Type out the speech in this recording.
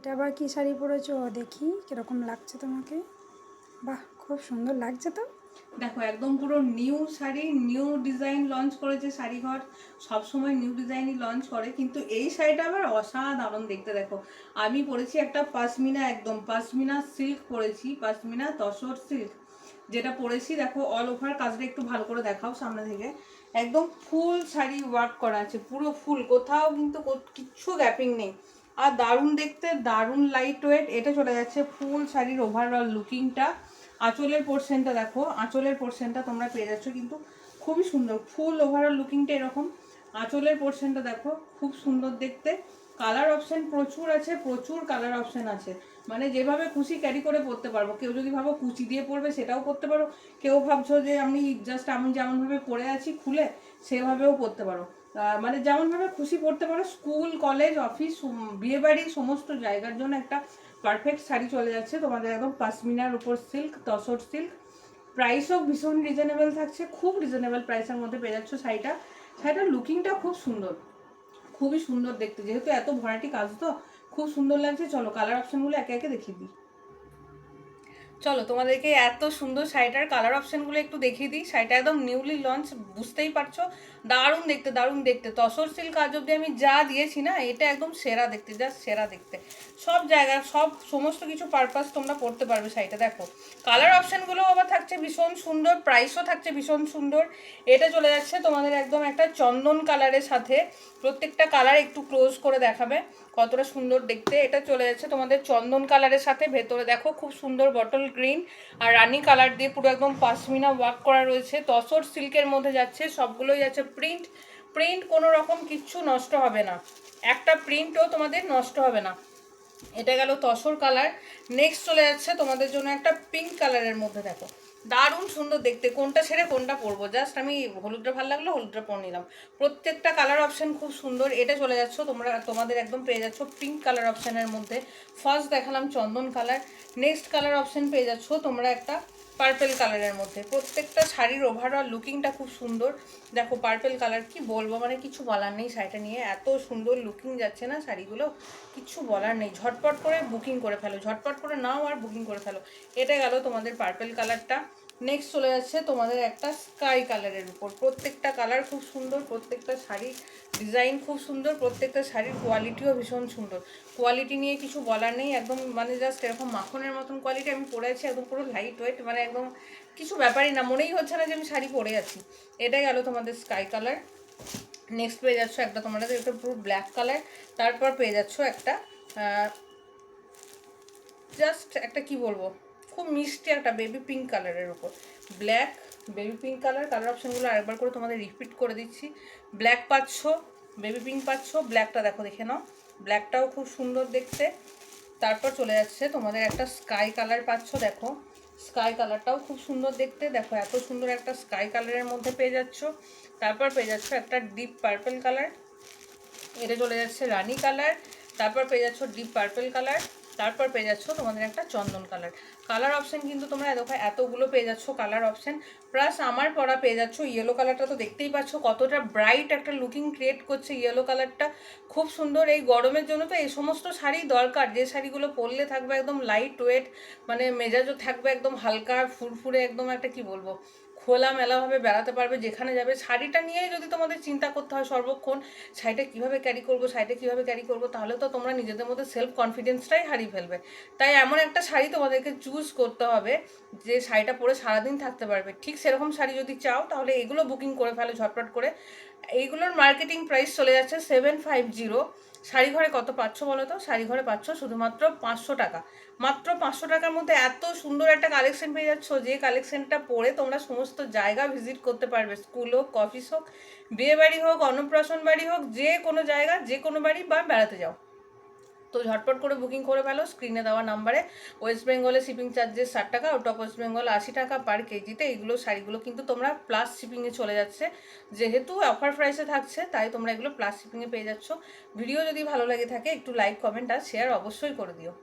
এটা আবার কি শাড়ি পরেছো দেখি কিরকম লাগছে তোমাকে। বাহ, খুব সুন্দর লাগছে তো। দেখো একদম পুরো new sari, new design launch করেছে শাড়িঘর। সবসময় নিউ ডিজাইনই লঞ্চ করে, কিন্তু এই শাড়িটা আবার অসাধারণ দেখতে। দেখো আমি পরেছি একটা পাশমিনা, একদম পাশমিনা সিল্ক পরেছি, পাশমিনা তসর সিল্ক যেটা পরেছি। দেখো অল ওভার কাজটা একটু ভালো করে দেখাও সামনে থেকে। একদম ফুল শাড়ি ওয়ার্ক করা আছে, পুরো ফুল, কোথাও কিন্তু কিচ্ছু গ্যাপিং নেই। আর দারুণ দেখতে, দারুণ লাইট ওয়েট। এটা চলে যাচ্ছে ফুল শাড়ির ওভারঅল লুকিংটা। আঁচলের পোর্শনটা দেখো, আঁচলের পোর্শনটা তোমরা পেয়ে যাচ্ছ কিন্তু খুবই সুন্দর। ফুল ওভারঅল লুকিংটা এরকম। আঁচলের পোর্শনটা দেখো, খুব সুন্দর দেখতে। কালার অপশন প্রচুর আছে, প্রচুর কালার অপশন আছে। মানে যেভাবে খুশি ক্যারি করে পরতে পারবো। কেউ যদি ভাবো কুচি দিয়ে পরবে সেটাও পরতে পারো, কেউ ভাবছো যে আমি জাস্ট আমি যেমনভাবে পরে আছি খুলে সেভাবেও পরতে পারো। মানে যেমনভাবে খুশি পরতে পারো। স্কুল, কলেজ, অফিস, বিয়েবাড়ি সমস্ত জায়গার জন্য একটা পারফেক্ট শাড়ি চলে যাচ্ছে তোমাদের একদম পাশমিনার উপর সিল্ক, তসর সিল্ক। প্রাইসও ভীষণ রিজনেবল থাকছে, খুব রিজনেবল প্রাইসের মধ্যে পেয়ে যাচ্ছ শাড়িটা। শাড়িটার লুকিংটা খুব সুন্দর, খুবই সুন্দর দেখতে। যেহেতু এত ভরাটি কাজ তো খুব সুন্দর লাগছে। চলো কালার অপশনগুলো একে একে দেখিয়ে দিই। চলো তোমাদেরকে এত সুন্দর শাড়িটার কালার অপশনগুলো একটু দেখিয়ে দিই। শাড়িটা একদম নিউলি লঞ্চ, বুঝতেই পারছো। দারুণ দেখতে, দারুণ দেখতে। তসর সিল্ক আজ অব্দি আমি যা দিয়েছি না, এটা একদম সেরা দেখতে, জাস্ট সেরা দেখতে। সব জায়গায় সব সমস্ত কিছু পারপাস তোমরা পড়তে পারবে শাড়িটা। দেখো কালার অপশনগুলো আবার থাকছে ভীষণ সুন্দর, প্রাইসও থাকছে ভীষণ সুন্দর। এটা চলে যাচ্ছে তোমাদের একদম একটা চন্দন কালারের সাথে। প্রত্যেকটা কালার একটু ক্লোজ করে দেখাবে কতটা সুন্দর দেখতে। এটা চলে যাচ্ছে তোমাদের চন্দন কালারের সাথে। ভেতরে দেখো খুব সুন্দর বটল গ্রিন আর রানি কালার দিয়ে পুরো একদম পাশমিনা ওয়ার্ক করা রয়েছে। তসর সিল্কের মধ্যে যাচ্ছে, সবগুলোই যাচ্ছে প্রিন্ট। প্রিন্ট কোনো রকম কিচ্ছু নষ্ট হবে না, একটা প্রিন্টও তোমাদের নষ্ট হবে না। এটা গেল তসর কালার। নেক্সট চলে যাচ্ছে তোমাদের জন্য একটা পিঙ্ক কালারের মধ্যে। দেখো দারুণ সুন্দর দেখতে। কোনটা ছেড়ে কোনটা পরবো, জাস্ট আমি হলুদটা ভালো লাগলো হলুদটা পরে নিলাম। প্রত্যেকটা কালার অপশন খুব সুন্দর। এটা চলে যাচ্ছ তোমরা, তোমাদের একদম পেয়ে যাচ্ছ পিঙ্ক কালার অপশানের মধ্যে। ফার্স্ট দেখালাম চন্দন কালার, নেক্সট কালার অপশন পেয়ে যাচ্ছ তোমরা একটা পার্পেল কালারের মধ্যে। প্রত্যেকটা শাড়ির ওভারঅল লুকিংটা খুব সুন্দর। দেখো পার্পেল কালার, কি বলবো, মানে কিছু বলার নেই শাড়িটা নিয়ে। এত সুন্দর লুকিং যাচ্ছে না শাড়িগুলো, কিছু বলার নেই। ঝটপট করে বুকিং করে ফেলো, ঝটপট করে নাও আর বুকিং করে ফেলো। এটা গেল তোমাদের পার্পেল কালারটা। নেক্সট চলে যাচ্ছে তোমাদের একটা স্কাই কালারের উপর। প্রত্যেকটা কালার খুব সুন্দর, প্রত্যেকটা শাড়ির ডিজাইন খুব সুন্দর, প্রত্যেকটা শাড়ির কোয়ালিটিও ভীষণ সুন্দর। কোয়ালিটি নিয়ে কিছু বলার নেই, একদম মানে জাস্ট এরকম মাখনের মতন কোয়ালিটি। আমি পরে আছি একদম পুরো লাইট ওয়েট, মানে একদম কিছু ব্যাপারই না, মনেই হচ্ছে না যে আমি শাড়ি পরে আছি। এটাই গেল তোমাদের স্কাই কালার। নেক্সট পেয়ে যাচ্ছ একটা তোমাদের একটা পুরো ব্ল্যাক কালার। তারপর পেয়ে যাচ্ছ একটা জাস্ট একটা কি বলবো, খুব মিষ্টি একটা বেবি পিঙ্ক কালারের উপর black, baby pink colour. Colour অপশানগুলো আরেকবার করে তোমাদের রিপিট করে দিচ্ছি। ব্ল্যাক পাচ্ছ, বেবি পিঙ্ক পাচ্ছ, ব্ল্যাকটা দেখো দেখে নাও, ব্ল্যাকটাও খুব সুন্দর দেখতে। তারপর চলে যাচ্ছে তোমাদের একটা স্কাই কালার পাচ্ছ। দেখো স্কাই কালারটাও খুব সুন্দর দেখতে। দেখো এত সুন্দর একটা স্কাই কালারের মধ্যে পেয়ে যাচ্ছ। তারপর পেয়ে যাচ্ছ একটা ডিপ পার্পল কালার। এটা চলে যাচ্ছে রানি কালার। তারপর পেয়ে যাচ্ছ ডিপ পার্পল কালার। তারপর পেয়ে যাচ্ছ তোমাদের একটা চন্দন কালার। কালার অপশান কিন্তু তোমরা এতগুলো পেয়ে যাচ্ছ কালার অপশান। প্লাস আমার পরা পেয়ে যাচ্ছ ইয়েলো কালারটা, তো দেখতেই পাচ্ছ কতটা ব্রাইট একটা লুকিং ক্রিয়েট করছে ইয়েলো কালারটা। খুব সুন্দর। এই গরমের জন্য তো এই সমস্ত শাড়ি দরকার, যে শাড়িগুলো পরলে থাকবে একদম লাইট ওয়েট, মানে মেজাজও থাকবে একদম হালকা ফুরফুরে, একদম একটা কি বলবো, খোলামেলাভাবে বেড়াতে পারবে যেখানে যাবে। শাড়িটা নিয়েই যদি তোমাদের চিন্তা করতে হয় সর্বক্ষণ, শাড়িটা কীভাবে ক্যারি করবো, শাড়িটা কীভাবে ক্যারি করবো, তাহলে তো তোমরা নিজেদের মধ্যে সেলফ কনফিডেন্সটাই হারিয়ে ফেলবে। তাই এমন একটা শাড়ি তোমাদেরকে চুজ করতে হবে যে শাড়িটা পরে সারাদিন থাকতে পারবে। ঠিক সেরকম শাড়ি যদি চাও তাহলে এগুলো বুকিং করে ফেলো ঝটপট করে। এইগুলোর মার্কেটিং প্রাইস চলে যাচ্ছে 750। শাড়ি ঘরে কত পাচ্ছ বলো তো? শাড়ি ঘরে পাচ্ছ শুধুমাত্র 500 টাকা। মাত্র 500 টাকার মধ্যে এত সুন্দর একটা কালেকশন পেয়ে যাচ্ছ, যে কালেকশনটা পরে তোমরা সমস্ত জায়গা ভিজিট করতে পারবে। স্কুল হোক, অফিস হোক, বিয়ে বাড়ি হোক, অন্নপ্রাশন বাড়ি হোক, যে কোনো জায়গা, যে কোনো বাড়ি বা বেড়াতে যাও। তো ঝটপট করে বুকিং করে ফেলো স্ক্রিনে দেওয়া নাম্বারে। ওয়েস্ট বেঙ্গলে শিপিং চার্জেস 60 টাকা, আউট অফ ওয়েস্ট বেঙ্গল 80 টাকা পার কেজিতে। এইগুলো শাড়িগুলো কিন্তু তোমরা প্লাস শিপিংয়ে চলে যাচ্ছে। যেহেতু অফার প্রাইসে থাকছে তাই তোমরা এগুলো প্লাস শিপিংয়ে পেয়ে যাচ্ছ। ভিডিও যদি ভালো লাগে থাকে একটু লাইক, কমেন্ট আর শেয়ার অবশ্যই করে দিও।